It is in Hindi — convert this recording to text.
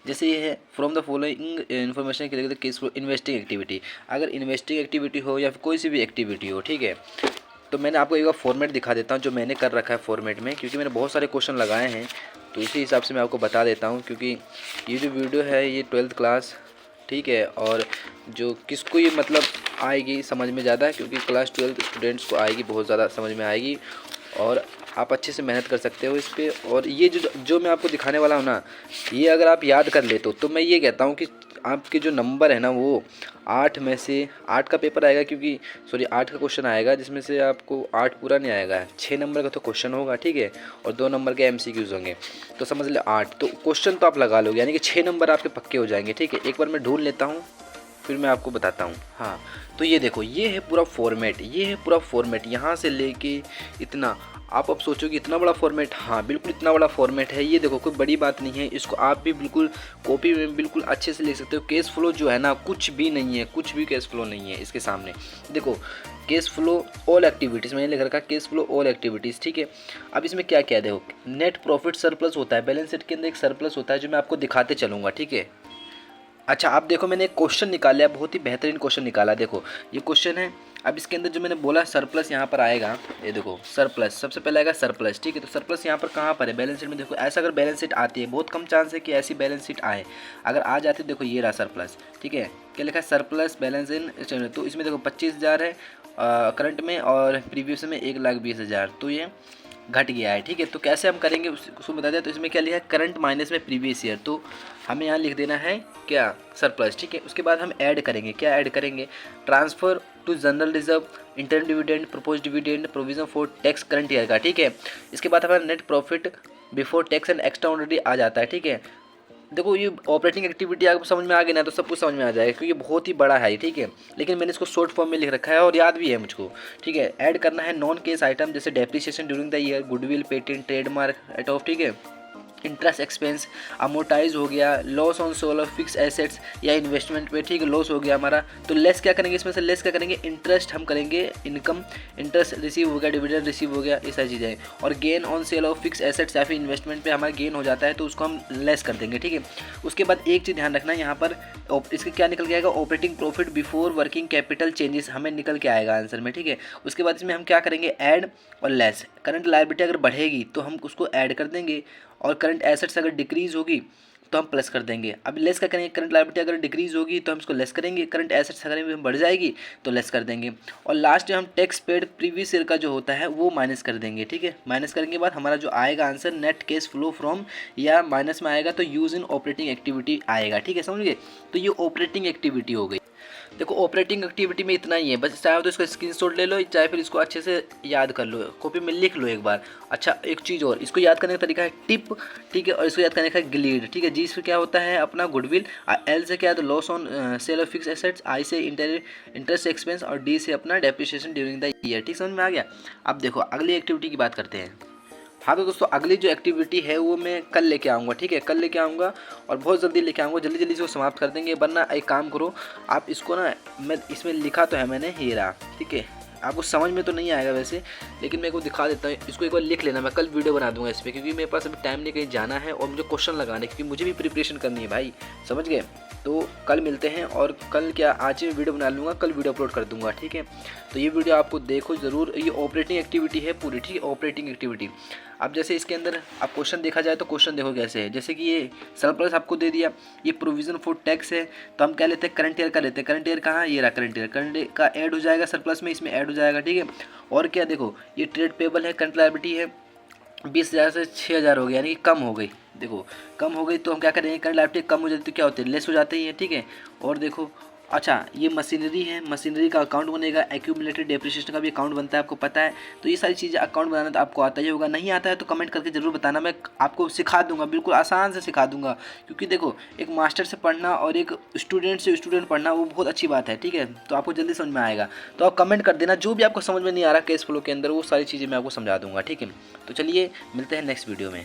जैसे ये है फ्रॉम द फॉलोइंग इन्फॉर्मेशन के लिए केस फ्लो इन्वेस्टिंग एक्टिविटी, अगर इन्वेस्टिंग एक्टिविटी हो या फिर कोई सी भी एक्टिविटी हो, ठीक है। तो मैंने आपको एक बार फॉर्मेट दिखा देता हूँ जो मैंने कर रखा है फॉर्मेट में, क्योंकि मैंने बहुत सारे क्वेश्चन लगाए हैं, तो इसी हिसाब से मैं आपको बता देता हूँ। क्योंकि ये जो वीडियो है ये 12th क्लास, ठीक है, और जो किसको ये मतलब आएगी समझ में ज़्यादा, क्योंकि क्लास 12 स्टूडेंट्स को आएगी, बहुत ज़्यादा समझ में आएगी और आप अच्छे से मेहनत कर सकते हो इस पर। और ये जो मैं आपको दिखाने वाला हूँ ना, ये अगर आप याद कर लेते हो तो मैं ये कहता हूँ कि आपके जो नंबर है ना वो 8 में से 8 का पेपर आएगा, क्योंकि सॉरी 8 का क्वेश्चन आएगा, जिसमें से आपको 8 पूरा नहीं आएगा, 6 नंबर का तो क्वेश्चन होगा, ठीक है, और 2 नंबर के MCQs होंगे, तो समझ ले 8, तो क्वेश्चन तो आप लगा लोगे, यानी कि 6 नंबर आपके पक्के हो जाएंगे, ठीक है। एक बार मैं ढूंढ लेता हूँ फिर मैं आपको बताता हूँ। हाँ, तो ये देखो, ये है पूरा फॉर्मेट, ये है पूरा फॉर्मेट यहाँ से लेके इतना। आप अब सोचोगे इतना बड़ा फॉर्मेट, हाँ बिल्कुल इतना बड़ा फॉर्मेट है। ये देखो कोई बड़ी बात नहीं है, इसको आप भी बिल्कुल कॉपी में बिल्कुल अच्छे से लिख सकते हो। केस फ्लो जो है ना कुछ भी नहीं है, कुछ भी केस फ्लो नहीं है इसके सामने। देखो केस फ्लो ऑल एक्टिविटीज़ मैंने लिख रखा, केस फ्लो ऑल एक्टिविटीज़, ठीक है। अब इसमें क्या क्या देखो, नेट प्रॉफिट सरप्लस होता है, बैलेंस शीट के अंदर एक सरप्लस होता है जो मैं आपको दिखाते चलूँगा, ठीक है। अच्छा आप देखो मैंने एक क्वेश्चन निकाला है, बहुत ही बेहतरीन क्वेश्चन निकाला। देखो ये क्वेश्चन है, अब इसके अंदर जो मैंने बोला सरप्लस यहाँ पर आएगा, ये देखो सरप्लस सबसे पहले आएगा सरप्लस, ठीक है। तो सरप्लस यहाँ पर कहाँ पर है, बैलेंस शीट में। देखो ऐसा अगर बैलेंस शीट आती है, बहुत कम चांस है कि ऐसी बैलेंस शीट आए, अगर आ जाती है देखो ये रहा सरप्लस, ठीक है। क्या लिखा है, सरप्लस बैलेंस इन, तो इसमें देखो 25,000 है करंट में और प्रीवियस में 1,20,000, तो ये घट गया है, ठीक है। तो कैसे हम करेंगे उसको बता दें। तो इसमें क्या लिखा है, करंट माइनस में प्रीवियस ईयर, तो हमें यहाँ लिख देना है क्या, सरप्लस, ठीक है। उसके बाद हम ऐड करेंगे, क्या ऐड करेंगे, transfer to general reserve, internal dividend, propose dividend, provision for tax current year का, ठीक है। इसके बाद हमारा net profit before tax and extraordinary आ जाता है, ठीक है। देखो ये ऑपरेटिंग एक्टिविटी आपको समझ में आ गई ना, तो सब कुछ समझ में आ जाएगा, क्योंकि ये बहुत ही बड़ा है, ठीक है। लेकिन मैंने इसको शॉर्ट फॉर्म में लिख रखा है और याद भी है मुझको, ठीक है। ऐड करना है नॉन केस आइटम, जैसे depreciation during the year, goodwill, patent, trademark, right of, ठीक है। इंटरेस्ट एक्सपेंस अमोटाइज हो गया, loss on sale of fix assets या इन्वेस्टमेंट पे, ठीक है, लॉस हो गया हमारा, तो लेस क्या करेंगे, इसमें से लेस क्या करेंगे, इंटरेस्ट हम करेंगे, इनकम इंटरेस्ट रिसीव हो गया, डिविडेंड रिसीव हो गया, ये सारी चीज़ें। और gain on sale of fix assets या फिर इन्वेस्टमेंट पे हमारा गेन हो जाता है, तो उसको हम लेस कर देंगे, ठीक है। उसके बाद एक चीज़ ध्यान रखना, यहाँ पर इसके क्या निकल के आएगा, operating profit before working capital changes हमें निकल के आएगा आंसर में, ठीक है। उसके बाद इसमें हम क्या करेंगे, ऐड और लेस। करंट लायबिलिटी अगर बढ़ेगी तो हम उसको ऐड कर देंगे, और करंट एसेट्स अगर डिक्रीज होगी तो हम प्लस कर देंगे। अब लेस क्या करेंगे, करंट लायबिलिटी अगर डिक्रीज होगी तो हम इसको लेस करेंगे, करंट एसेट्स अगर बढ़ जाएगी तो लेस कर देंगे। और लास्ट में हम टैक्स पेड प्रीवियस ईयर का जो होता है वो माइनस कर देंगे, ठीक है। माइनस करने के बाद हमारा जो आएगा answer net cash flow from, या माइनस में आएगा तो यूज इन ऑपरेटिंग एक्टिविटी आएगा, ठीक है, समझ गए। तो ये ऑपरेटिंग एक्टिविटी हो गई। देखो ऑपरेटिंग एक्टिविटी में इतना ही है बस, चाहे तो इसका स्क्रीनशॉट ले लो, चाहे फिर इसको अच्छे से याद कर लो, कॉपी में लिख लो एक बार। अच्छा एक चीज़ और, इसको याद करने का तरीका है टिप, ठीक है, और इसको याद करने का ग्लीड, ठीक है। जी से क्या होता है अपना गुडविल, एल से क्या है तो loss on sale of fix assets, आई से इंटरेस्ट एक्सपेंस, और डी से अपना डेप्रिसिएशन ड्यूरिंग द ईयर, ठीक समझ में आ गया। अब देखो अगली एक्टिविटी की बात करते हैं। हाँ तो दोस्तों अगली जो एक्टिविटी है वो मैं कल लेके आऊँगा, ठीक है, कल लेके आऊँगा और बहुत जल्दी लेके आऊँगा, जल्दी जल्दी इसको समाप्त कर देंगे। वरना एक काम करो आप इसको ना, मैं इसमें लिखा तो है मैंने, ये रहा, ठीक है। आपको समझ में तो नहीं आएगा वैसे, लेकिन मैं को दिखा देता हूँ, इसको एक बार लिख लेना। मैं कल वीडियो बना दूंगा इस पर, क्योंकि मेरे पास अभी टाइम नहीं, कहीं जाना है और मुझे क्वेश्चन लगाने, क्योंकि मुझे भी प्रिपरेशन करनी है भाई, समझ गए। तो कल मिलते हैं, और कल क्या आज ही वीडियो बना लूँगा, कल वीडियो अपलोड कर दूँगा, ठीक है। तो ये वीडियो आपको देखो ज़रूर, ये ऑपरेटिंग एक्टिविटी है पूरी, ठीक है, ऑपरेटिंग एक्टिविटी। अब जैसे इसके अंदर आप क्वेश्चन देखा जाए तो क्वेश्चन देखो कैसे है, जैसे कि ये सरप्लस आपको दे दिया, ये प्रोविजन फॉर टैक्स है, तो हम क्या लेते हैं, करंट ईयर का लेते हैं। करंट ईयर कहाँ, ये रहा करंट ईयर का ऐड हो जाएगा सरप्लस में, इसमें ऐड हो जाएगा, ठीक है। और क्या देखो ये ट्रेड पेबल है, करंट लायबिलिटी है, 20,000 से 6,000 हो गया, यानी कि कम हो गई। देखो कम हो गई तो हम क्या करेंगे, करंट लायबिलिटी कम हो जाती है तो क्या होती है, लेस हो जाती है, ठीक है। और देखो अच्छा ये मशीनरी है, मशीनरी का अकाउंट बनेगा, एक्यूमुलेटेड डेप्रिसिएशन का भी अकाउंट बनता है, आपको पता है। तो ये सारी चीज़ें अकाउंट बनाना तो आपको आता ही होगा, नहीं आता है तो कमेंट करके ज़रूर बताना, मैं आपको सिखा दूंगा, बिल्कुल आसान से सिखा दूंगा। क्योंकि देखो एक मास्टर से पढ़ना और एक स्टूडेंट से स्टूडेंट पढ़ना वो बहुत अच्छी बात है, ठीक है। तो आपको जल्दी समझ में आएगा, तो आप कमेंट कर देना जो भी आपको समझ में नहीं आ रहा केस फ्लो के अंदर, वो सारी चीज़ें मैं आपको समझा दूँगा, ठीक है। तो चलिए मिलते हैं नेक्स्ट वीडियो में।